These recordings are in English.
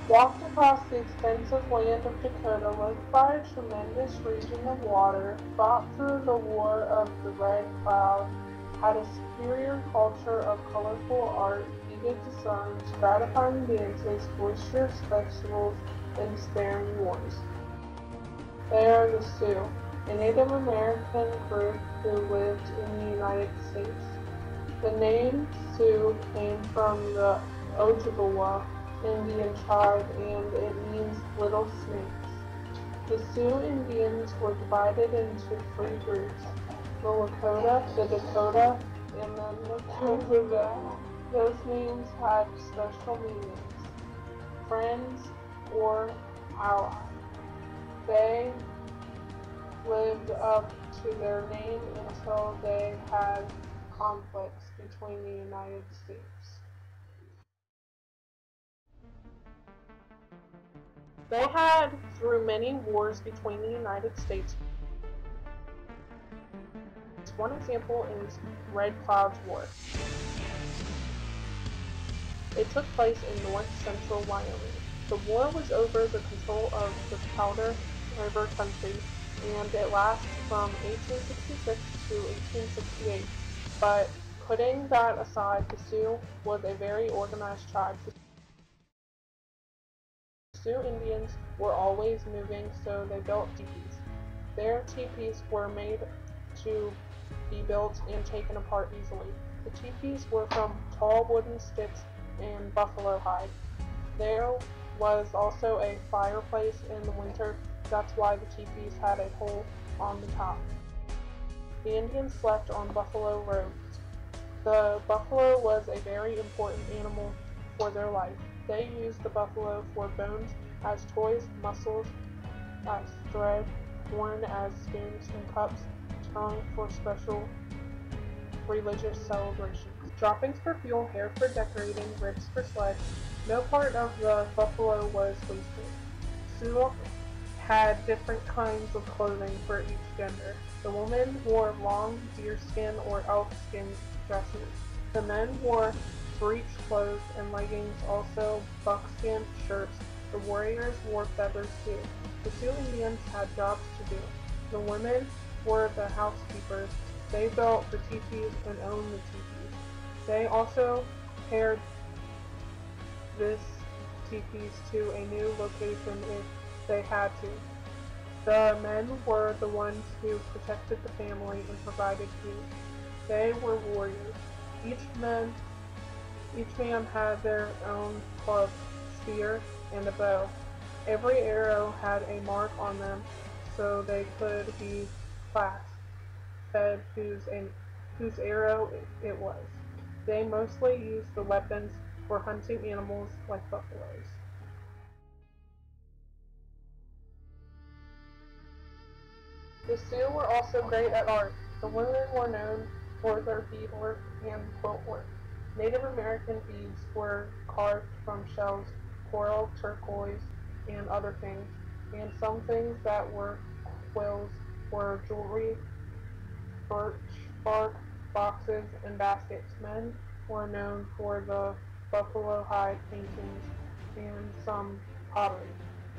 walked across the extensive land of Dakota, lived by a tremendous region of water, fought through the War of the Red Cloud, had a superior culture of colorful art, heated the suns, gratifying dances, boisterous festivals, and sparing wars. They are the Sioux, a Native American group who lived in the United States. The name Sioux came from the Ojibwa Indian tribe and it means little snakes. The Sioux Indians were divided into three groups, the Lakota, the Dakota, and the Nakota. Those names had special meanings, friends or allies. They lived up to their name until they had conflicts between the United States. They had through many wars between the United States. One example is Red Cloud's War. It took place in north-central Wyoming. The war was over the control of the Powder River Country, and it lasted from 1866 to 1868. But putting that aside, the Sioux was a very organized tribe. The Sioux Indians were always moving, so they built teepees. Their teepees were made to be built and taken apart easily. The teepees were from tall wooden sticks and buffalo hide. There was also a fireplace in the winter. That's why the teepees had a hole on the top. The Indians slept on buffalo robes. The buffalo was a very important animal for their life. They used the buffalo for bones as toys, muscles as thread, horn as spoons and cups, tongue for special religious celebrations, droppings for fuel, hair for decorating, ribs for sleds. No part of the buffalo was wasted. Sioux had different kinds of clothing for each gender. The women wore long deerskin or elkskin dresses. The men wore breech clothes and leggings, also buckskin shirts. The warriors wore feathers too. The Sioux Indians had jobs to do. The women were the housekeepers. They built the teepees and owned the teepees. They also carried this teepees to a new location if they had to. The men were the ones who protected the family and provided food. They were warriors. Each man had their own club, spear, and a bow. Every arrow had a mark on them so they could be classed, fed whose arrow it was. They mostly used the weapons for hunting animals like buffaloes. The Sioux were also great at art. The women were known for their beadwork and quilt work. Native American beads were carved from shells, coral, turquoise, and other things, and some things that were quills were jewelry, birch bark, boxes, and baskets. Men were known for the buffalo hide paintings and some pottery.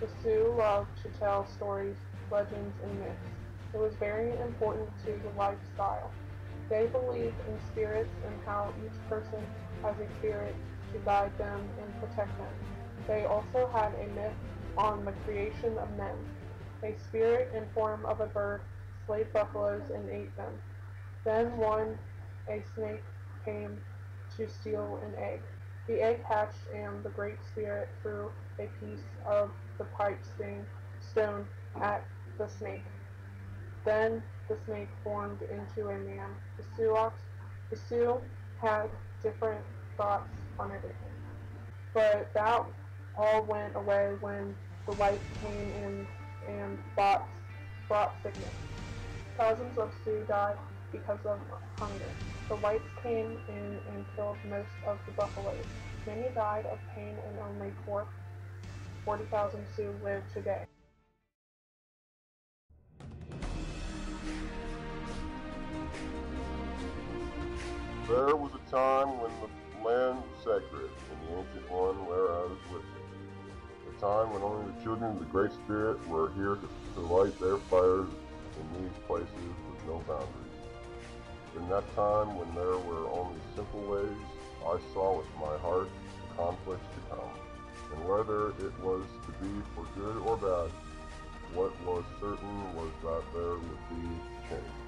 The Sioux loved to tell stories, legends, and myths. It was very important to the lifestyle. They believed in spirits and how each person has a spirit to guide them and protect them. They also had a myth on the creation of men. A spirit in form of a bird slayed buffaloes and ate them. Then a snake came to steal an egg. The egg hatched and the Great Spirit threw a piece of the pipe stone at the snake. Then the snake formed into a man. The Sioux had different thoughts on everything. But that all went away when the whites came in and brought sickness. Thousands of Sioux died because of hunger. The whites came in and killed most of the buffaloes. Many died of pain and only 40,000 Sioux live today. There was a time when the land was sacred, and the ancient one where I was living. time when only the children of the Great Spirit were here to light their fires in these places with no boundaries. In that time when there were only simple ways, I saw with my heart the conflicts to come, and whether it was to be for good or bad, what was certain was that there would be change.